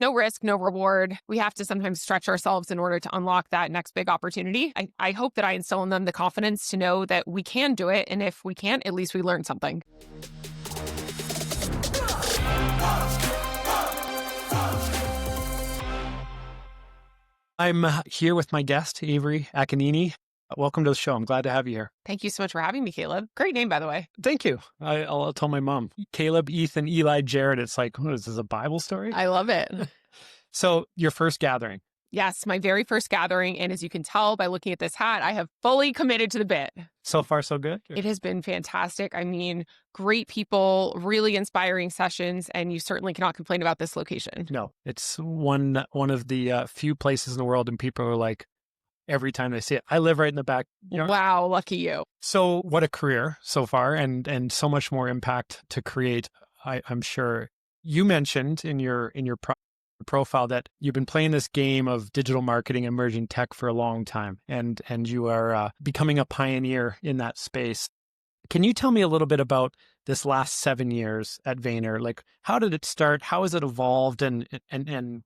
no risk, no reward. We have to sometimes stretch ourselves in order to unlock that next big opportunity. I hope that I instill in them the confidence to know that we can do it. And if we can't, at least we learn something. I'm here with my guest, Avery Akkineni. Welcome to the show. I'm glad to have you here. Thank you so much for having me, Caleb. Great name, by the way. Thank you. I'll tell my mom. Caleb, Ethan, Eli, Jared. It's like, what is this, a Bible story? I love it. So your first gathering. Yes, my very first gathering. And as you can tell by looking at this hat, I have fully committed to the bit. So far, so good? It has been fantastic. I mean, great people, really inspiring sessions, and you certainly cannot complain about this location. No, it's one of the few places in the world, and people are like, every time they see it, I live right in the back. Wow, lucky you. So what a career so far, and so much more impact to create. I'm sure you mentioned in your profile that you've been playing this game of digital marketing, emerging tech for a long time, and you are becoming a pioneer in that space. Can you tell me a little bit about this last 7 years at Vayner? Like, how did it start? How has it evolved? And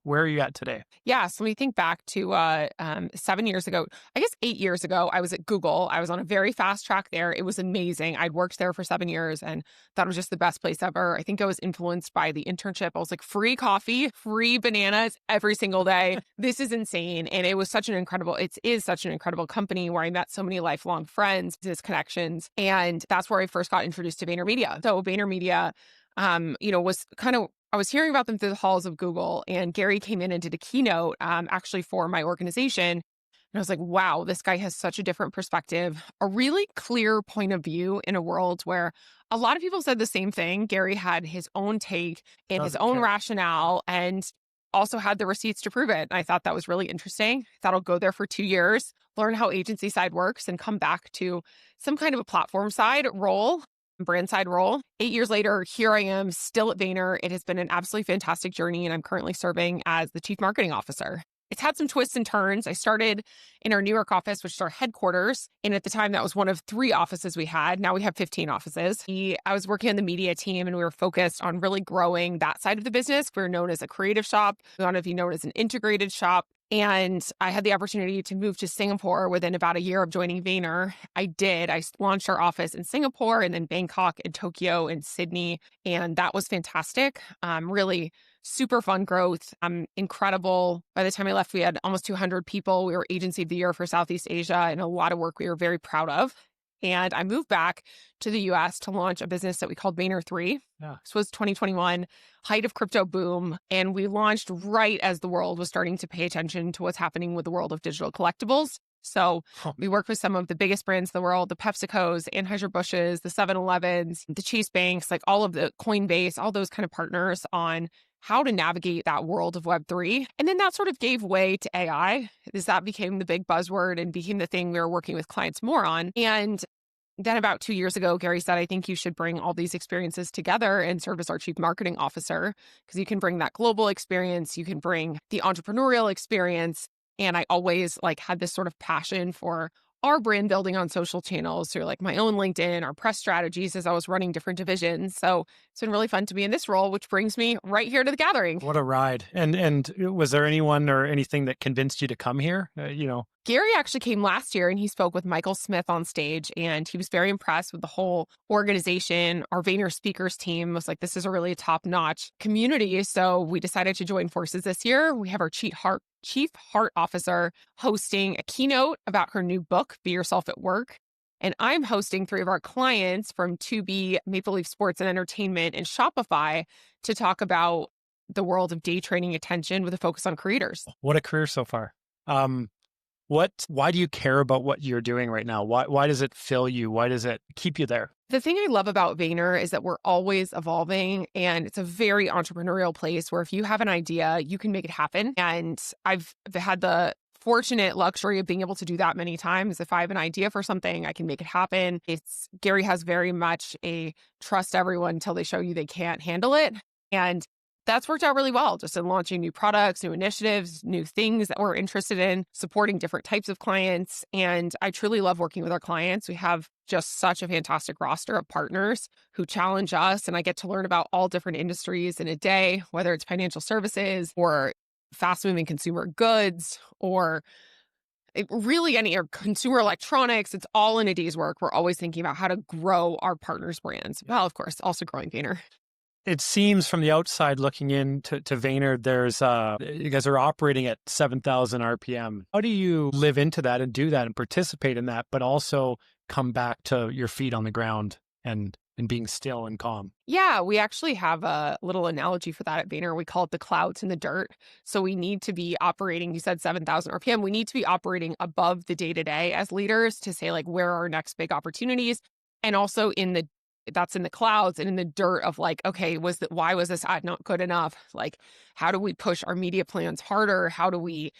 where are you at today? Yeah, so when we think back to 7 years ago, I guess 8 years ago, I was at Google. I was on a very fast track there. It was amazing. I'd worked there for 7 years and thought it was just the best place ever. I think I was influenced by the internship. I was like, free coffee, free bananas every single day. This is insane. And it is such an incredible company where I met so many lifelong friends, business connections. And that's where I first got introduced to VaynerMedia. So VaynerMedia, was kind of, I was hearing about them through the halls of Google, and Gary came in and did a keynote actually for my organization. And I was like, wow, this guy has such a different perspective, a really clear point of view in a world where a lot of people said the same thing. Gary had his own take and his own rationale and also had the receipts to prove it. And I thought that was really interesting. I thought I'll go there for 2 years, learn how agency side works, and come back to some kind of a platform side role, brand side role. 8 years later, here I am still at Vayner. It has been an absolutely fantastic journey, and I'm currently serving as the Chief Marketing Officer. It's had some twists and turns. I started in our New York office, which is our headquarters. And at the time, that was one of 3 offices we had. Now we have 15 offices. I was working on the media team, and we were focused on really growing that side of the business. We were known as a creative shop. We want to be known as an integrated shop. And I had the opportunity to move to Singapore within about a year of joining Vayner. I did. I launched our office in Singapore and then Bangkok and Tokyo and Sydney. And that was fantastic. Really super fun growth. Incredible. By the time I left, we had almost 200 people. We were Agency of the Year for Southeast Asia, and a lot of work we were very proud of. And I moved back to the US to launch a business that we called VaynerX. Yeah. This was 2021, height of crypto boom. And we launched right as the world was starting to pay attention to what's happening with the world of digital collectibles. So we worked with some of the biggest brands in the world, the PepsiCos, Anheuser-Busch's, the 7-Elevens, the Chase Banks, like all of the Coinbase, all those kind of partners on how to navigate that world of Web3. And then that sort of gave way to AI, as that became the big buzzword and became the thing we were working with clients more on. And then about 2 years ago, Gary said, I think you should bring all these experiences together and serve as our Chief Marketing Officer, because you can bring that global experience, you can bring the entrepreneurial experience. And I always had this sort of passion for our brand building on social channels through my own LinkedIn, our press strategies as I was running different divisions. So it's been really fun to be in this role, which brings me right here to the gathering. What a ride. And was there anyone or anything that convinced you to come here? Gary actually came last year and he spoke with Michael Smith on stage, and he was very impressed with the whole organization. Our Vayner speakers team was like, this is a really top-notch community. So we decided to join forces this year. We have our Chief Heart Officer hosting a keynote about her new book, Be Yourself at Work. And I'm hosting 3 of our clients from 2B, Maple Leaf Sports and Entertainment, and Shopify to talk about the world of day trading attention with a focus on creators. What a career so far. Why do you care about what you're doing right now? Why does it fill you? Why does it keep you there? The thing I love about Vayner is that we're always evolving, and it's a very entrepreneurial place where if you have an idea, you can make it happen. And I've had the fortunate luxury of being able to do that many times. If I have an idea for something, I can make it happen. Gary has very much a trust everyone until they show you they can't handle it. And That's worked out really well, just in launching new products, new initiatives, new things that we're interested in, supporting different types of clients. And I truly love working with our clients. We have just such a fantastic roster of partners who challenge us. And I get to learn about all different industries in a day, whether it's financial services or fast moving consumer goods or really any or consumer electronics. It's all in a day's work. We're always thinking about how to grow our partners' brands. Well, of course, also growing Vayner. It seems from the outside looking in to Vayner, there's you guys are operating at 7,000 RPM. How do you live into that and do that and participate in that, but also come back to your feet on the ground and being still and calm? Yeah, we actually have a little analogy for that at Vayner. We call it the clouds in the dirt. So we need to be operating, you said 7,000 RPM. We need to be operating above the day to day as leaders to say, like, where are our next big opportunities? And also that's in the clouds and in the dirt of like, okay, why was this ad not good enough? Like, how do we push our media plans harder? How do we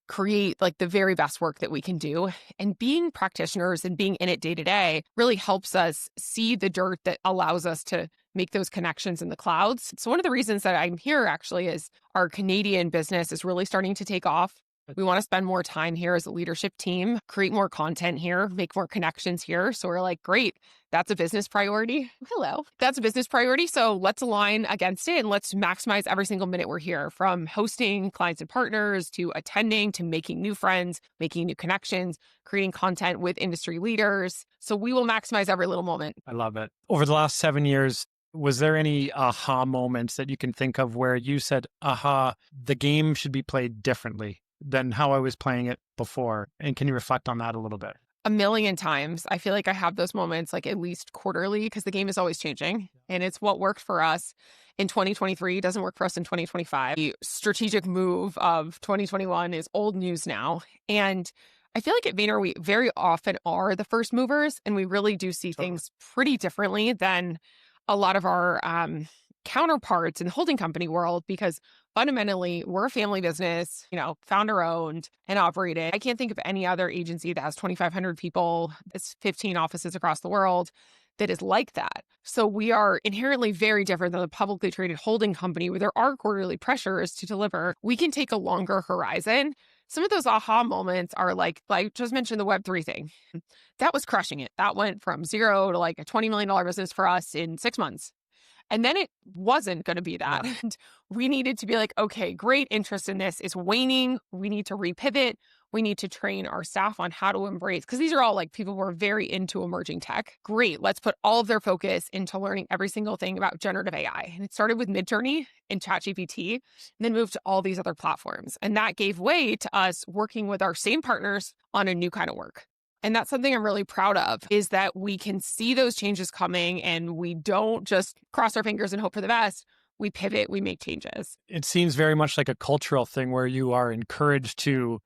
create like the very best work that we can do? And being practitioners and being in it day to day really helps us see the dirt that allows us to make those connections in the clouds. So one of the reasons that I'm here actually is our Canadian business is really starting to take off. We want to spend more time here as a leadership team, create more content here, make more connections here. So we're like, great, that's a business priority. Hello. That's a business priority. So let's align against it and let's maximize every single minute we're here, from hosting clients and partners to attending to making new friends, making new connections, creating content with industry leaders. So we will maximize every little moment. I love it. Over the last 7 years, was there any aha moments that you can think of where you said, aha, the game should be played differently than how I was playing it before? And can you reflect on that a little bit? A million times. I feel like I have those moments like at least quarterly because the game is always changing. And it's what worked for us in 2023 doesn't work for us in 2025. The strategic move of 2021 is old news now. And I feel like at Vayner, we very often are the first movers, and we really do see things pretty differently than a lot of our counterparts in the holding company world, because fundamentally we're a family business, founder owned and operated. I can't think of any other agency that has 2,500 people, it's 15 offices across the world, that is like that. So we are inherently very different than the publicly traded holding company where there are quarterly pressures to deliver. We can take a longer horizon. Some of those aha moments are like I just mentioned the Web3 thing. That was crushing it. That went from zero to like a $20 million business for us in 6 months. And then it wasn't going to be that. Yeah. And we needed to be like, okay, great interest in this is waning. We need to repivot. We need to train our staff on how to embrace, because these are all like people who are very into emerging tech. Great. Let's put all of their focus into learning every single thing about generative AI. And it started with Midjourney and ChatGPT, and then moved to all these other platforms. And that gave way to us working with our same partners on a new kind of work. And that's something I'm really proud of, is that we can see those changes coming and we don't just cross our fingers and hope for the best. We pivot, we make changes. It seems very much like a cultural thing where you are encouraged to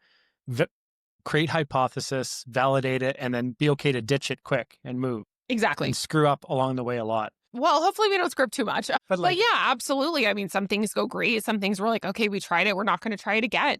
create hypothesis, validate it, and then be okay to ditch it quick and move. Exactly. And screw up along the way a lot. Well, hopefully we don't screw up too much. But yeah, absolutely. I mean, some things go great. Some things we're like, okay, we tried it. We're not going to try it again.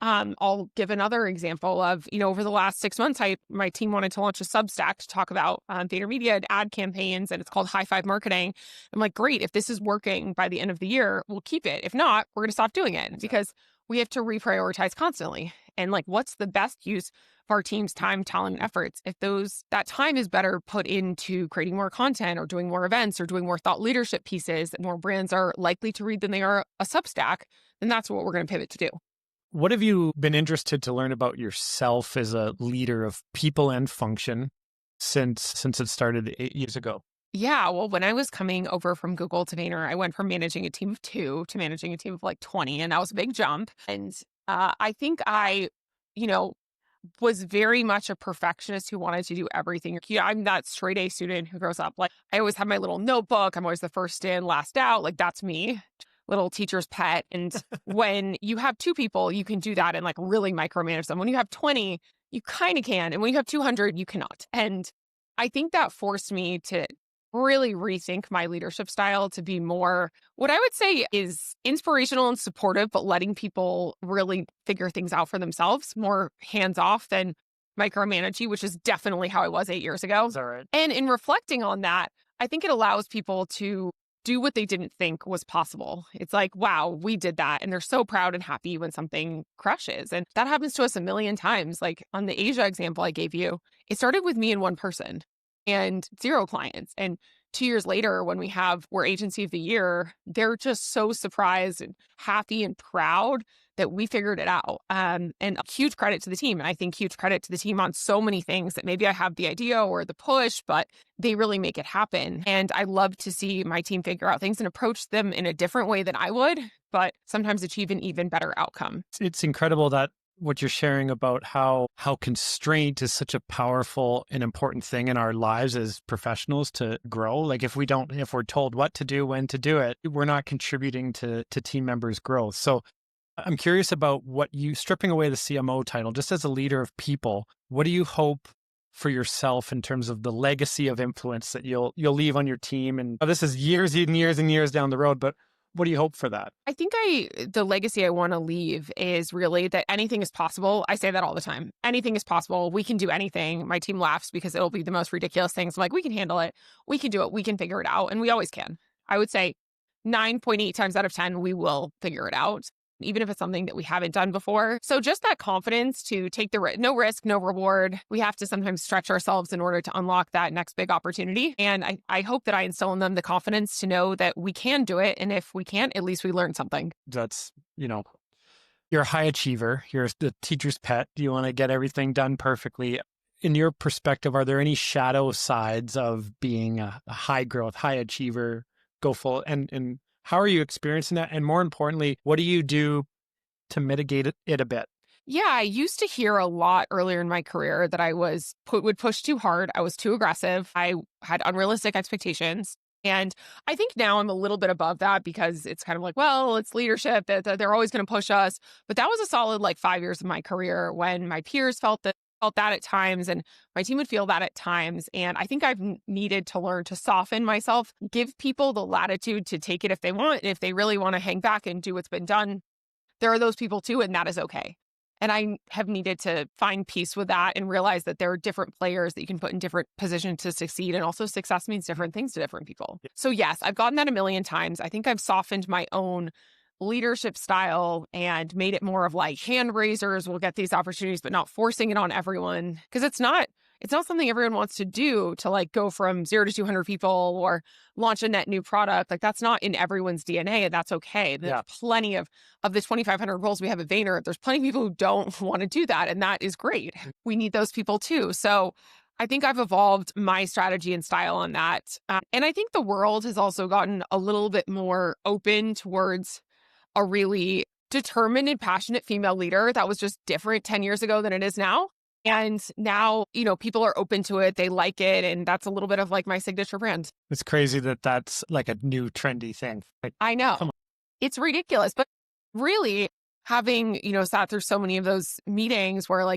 I'll give another example of, over the last 6 months, my team wanted to launch a Substack to talk about VaynerMedia and ad campaigns, and it's called High Five Marketing. I'm like, great, if this is working by the end of the year, we'll keep it. If not, we're going to stop doing it, because we have to reprioritize constantly. And like, what's the best use of our team's time, talent, and efforts? If that time is better put into creating more content or doing more events or doing more thought leadership pieces that more brands are likely to read than they are a Substack, then that's what we're going to pivot to do. What have you been interested to learn about yourself as a leader of people and function since it started 8 years ago? Yeah, well, when I was coming over from Google to Vayner, I went from managing a team of 2 to managing a team of like 20, and that was a big jump. And I think I, was very much a perfectionist who wanted to do everything. I'm that straight A student who grows up like, I always have my little notebook. I'm always the first in, last out. Like, that's me. Little teacher's pet. And when you have 2 people, you can do that and like really micromanage them. When you have 20, you kind of can. And when you have 200, you cannot. And I think that forced me to really rethink my leadership style to be more, what I would say is inspirational and supportive, but letting people really figure things out for themselves, more hands off than micromanaging, which is definitely how I was 8 years ago. Is that right? And in reflecting on that, I think it allows people to do what they didn't think was possible. It's like, wow, we did that. And they're so proud and happy when something crushes. And that happens to us a million times. Like on the Asia example I gave you, it started with me and one person and 0 clients. And 2 years later, when we're agency of the year, they're just so surprised and happy and proud that we figured it out. And huge credit to the team. And I think huge credit to the team on so many things that maybe I have the idea or the push, but they really make it happen. And I love to see my team figure out things and approach them in a different way than I would, but sometimes achieve an even better outcome. It's incredible that what you're sharing about how constraint is such a powerful and important thing in our lives as professionals to grow. Like if we're told what to do, when to do it, we're not contributing to team members' growth. So I'm curious about stripping away the CMO title, just as a leader of people, what do you hope for yourself in terms of the legacy of influence that you'll leave on your team? And this is years and years and years down the road, but what do you hope for that? I think the legacy I want to leave is really that anything is possible. I say that all the time. Anything is possible. We can do anything. My team laughs because it'll be the most ridiculous things. I'm like, we can handle it. We can do it. We can figure it out. And we always can. I would say 9.8 times out of 10, we will figure it out, even if it's something that we haven't done before. So just that confidence to take the no risk, no reward. We have to sometimes stretch ourselves in order to unlock that next big opportunity. And I hope that I instill in them the confidence to know that we can do it. And if we can't, at least we learn something. That's, you're a high achiever. You're the teacher's pet. You want to get everything done perfectly. In your perspective, are there any shadow sides of being a high growth, high achiever, go full? And how are you experiencing that? And more importantly, what do you do to mitigate it a bit? Yeah, I used to hear a lot earlier in my career that I would push too hard. I was too aggressive. I had unrealistic expectations. And I think now I'm a little bit above that because it's kind of like, well, it's leadership that they're always going to push us. But that was a solid 5 years of my career when my peers felt that at times and my team would feel that at times. And I think I've needed to learn to soften myself, give people the latitude to take it if they want. And if they really want to hang back and do what's been done, there are those people too, and that is okay. And I have needed to find peace with that and realize that there are different players that you can put in different positions to succeed. And also success means different things to different people. So yes, I've gotten that a million times. I think I've softened my own leadership style and made it more of hand raisers will get these opportunities, but not forcing it on everyone. Because it's not something everyone wants to do to go from 0 to 200 people or launch a net new product. That's not in everyone's DNA, and that's okay. There's plenty of the 2,500 roles we have at Vayner. There's plenty of people who don't want to do that, and that is great. We need those people too. So I think I've evolved my strategy and style on that. And I think the world has also gotten a little bit more open towards a really determined and passionate female leader that was just different 10 years ago than it is now. And now, people are open to it. They like it. And that's a little bit of my signature brand. It's crazy that that's a new trendy thing. I know. Come on. It's ridiculous. But really having, sat through so many of those meetings where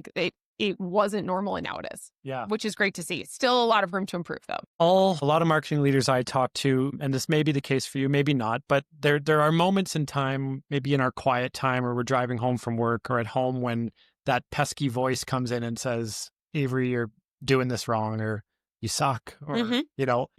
it wasn't normal and now it is. Yeah. Which is great to see. Still a lot of room to improve though. A lot of marketing leaders I talk to, and this may be the case for you, maybe not, but there are moments in time, maybe in our quiet time or we're driving home from work or at home when that pesky voice comes in and says, Avery, you're doing this wrong, or you suck, or,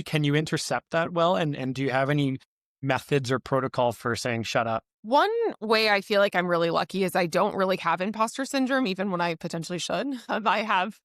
can you intercept that well? And do you have any methods or protocol for saying, shut up? One way I feel like I'm really lucky is I don't really have imposter syndrome, even when I potentially should. I have,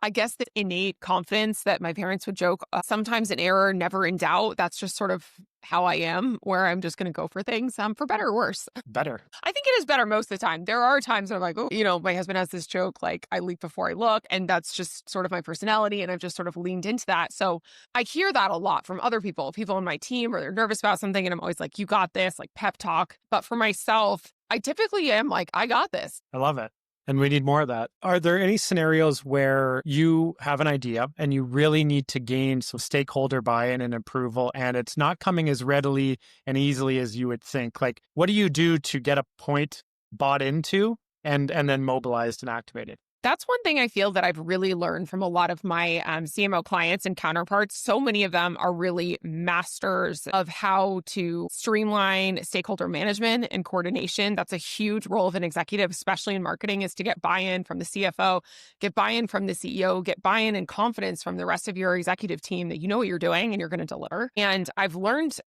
I guess, the innate confidence that my parents would joke, sometimes in error, never in doubt. That's just sort of how I am, where I'm just going to go for things, for better or worse. Better. I think it is better most of the time. There are times when I'm like, oh, my husband has this joke, I leap before I look. And that's just sort of my personality. And I've just sort of leaned into that. So I hear that a lot from other people on my team, or they're nervous about something. And I'm always like, you got this, pep talk. But for myself, I typically am I got this. I love it. And we need more of that. Are there any scenarios where you have an idea and you really need to gain some stakeholder buy-in and approval, and it's not coming as readily and easily as you would think? What do you do to get a point bought into and then mobilized and activated? That's one thing I feel that I've really learned from a lot of my CMO clients and counterparts. So many of them are really masters of how to streamline stakeholder management and coordination. That's a huge role of an executive, especially in marketing, is to get buy-in from the CFO, get buy-in from the CEO, get buy-in and confidence from the rest of your executive team that you know what you're doing and you're going to deliver. And I've learned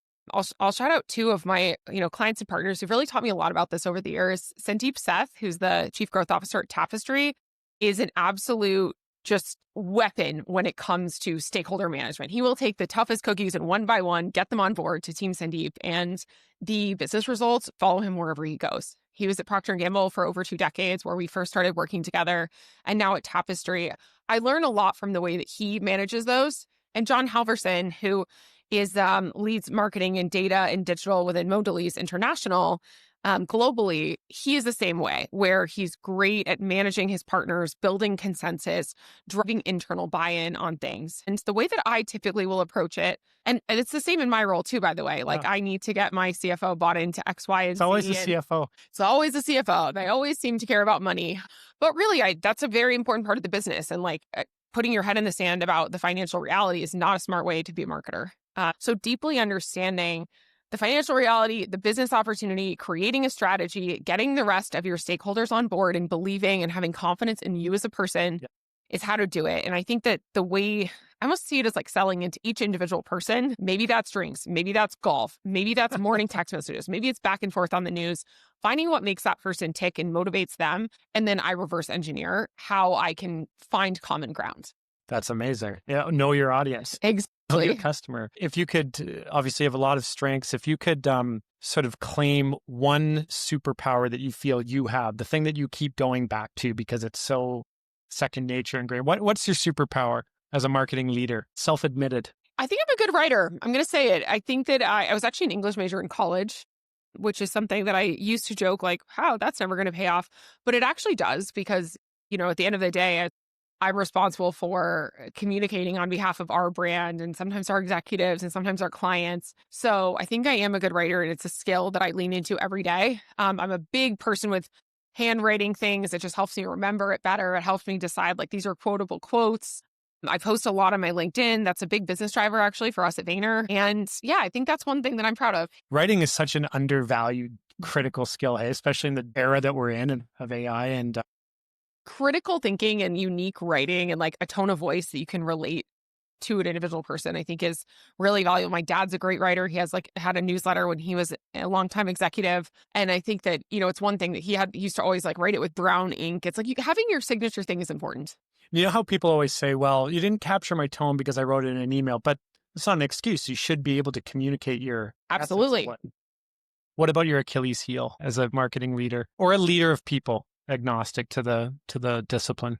I'll shout out two of my, clients and partners who've really taught me a lot about this over the years. Sandeep Seth, who's the chief growth officer at Tapestry, is an absolute just weapon when it comes to stakeholder management. He will take the toughest cookies and one by one, get them on board to Team Sandeep, and the business results follow him wherever he goes. He was at Procter & Gamble for over 2 decades, where we first started working together, and now at Tapestry. I learn a lot from the way that he manages those. And John Halverson, who is leads marketing and data and digital within Mondelez International, globally, he is the same way, where he's great at managing his partners, building consensus, driving internal buy-in on things. And the way that I typically will approach it, and it's the same in my role too, by the way, like I need to get my CFO bought into X, Y, and It's Z. always the CFO. It's always the CFO. They always seem to care about money. But really, that's a very important part of the business. And putting your head in the sand about the financial reality is not a smart way to be a marketer. So deeply understanding the financial reality, the business opportunity, creating a strategy, getting the rest of your stakeholders on board and believing and having confidence in you as a person is how to do it. And I think that the way I almost see it as like selling into each individual person. Maybe that's drinks. Maybe that's golf. Maybe that's morning text messages. Maybe it's back and forth on the news, finding what makes that person tick and motivates them. And then I reverse engineer how I can find common ground. That's amazing. Yeah, know your audience. Exactly. Know your customer. If you could, obviously you have a lot of strengths. If you could sort of claim one superpower that you feel you have, the thing that you keep going back to because it's so second nature and great. What's your superpower as a marketing leader? Self-admitted. I think I'm a good writer. I'm going to say it. I think that I was actually an English major in college, which is something that I used to joke like, wow, that's never going to pay off. But it actually does because, at the end of the day, I'm responsible for communicating on behalf of our brand and sometimes our executives and sometimes our clients. So I think I am a good writer and it's a skill that I lean into every day. I'm a big person with handwriting things. It just helps me remember it better. It helps me decide these are quotable quotes. I post a lot on my LinkedIn. That's a big business driver actually for us at Vayner. And yeah, I think that's one thing that I'm proud of. Writing is such an undervalued critical skill, especially in the era that we're in of AI and critical thinking and unique writing and a tone of voice that you can relate to an individual person, I think is really valuable. My dad's a great writer. He has had a newsletter when he was a longtime executive. And I think that, it's one thing that he used to always write it with brown ink. It's having your signature thing is important. You know how people always say, well, you didn't capture my tone because I wrote it in an email, but it's not an excuse. You should be able to communicate your Absolutely. What about your Achilles heel as a marketing leader or a leader of people? Agnostic to the discipline?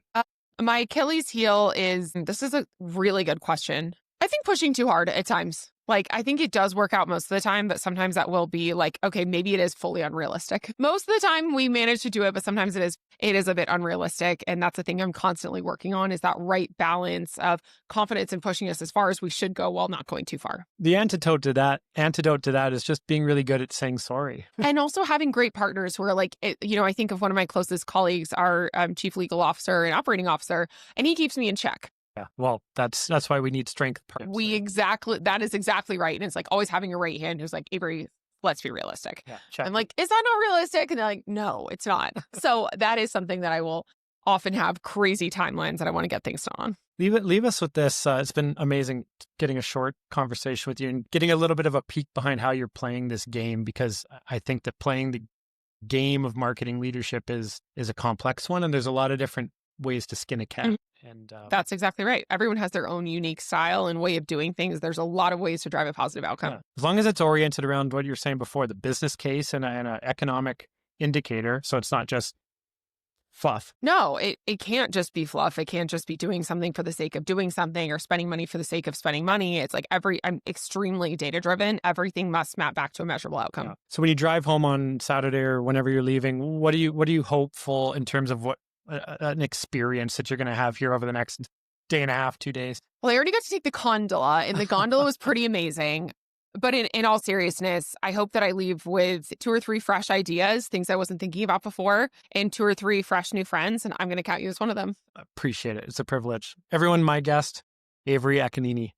My Achilles heel this is a really good question. I think pushing too hard at times. I think it does work out most of the time, but sometimes that will be okay, maybe it is fully unrealistic. Most of the time we manage to do it, but sometimes it is a bit unrealistic. And that's the thing I'm constantly working on is that right balance of confidence and pushing us as far as we should go while not going too far. The antidote to that is just being really good at saying sorry. And also having great partners who are I think of one of my closest colleagues, our chief legal officer and operating officer, and he keeps me in check. Yeah, well, that's why we need strength partners. That is exactly right. And it's always having your right hand who's Avery, let's be realistic. Yeah, check. I'm is that not realistic? And they're no, it's not. So that is something that I will often have crazy timelines that I want to get things done on. Leave us with this. It's been amazing getting a short conversation with you and getting a little bit of a peek behind how you're playing this game, because I think that playing the game of marketing leadership is a complex one, and there's a lot of different ways to skin a cat. Mm-hmm. And that's exactly right. Everyone has their own unique style and way of doing things. There's a lot of ways to drive a positive outcome. Yeah. As long as it's oriented around what you're saying before, the business case and an economic indicator. So it's not just fluff. No, it can't just be fluff. It can't just be doing something for the sake of doing something or spending money for the sake of spending money. It's I'm extremely data driven. Everything must map back to a measurable outcome. Yeah. So when you drive home on Saturday or whenever you're leaving, what are you hopeful in terms of what an experience that you're going to have here over the next day and a half, 2 days? Well, I already got to take the gondola, and the gondola was pretty amazing. But in all seriousness, I hope that I leave with 2 or 3 fresh ideas, things I wasn't thinking about before, and 2 or 3 fresh new friends, and I'm going to count you as one of them. Appreciate it. It's a privilege. Everyone, my guest, Avery Akkineni.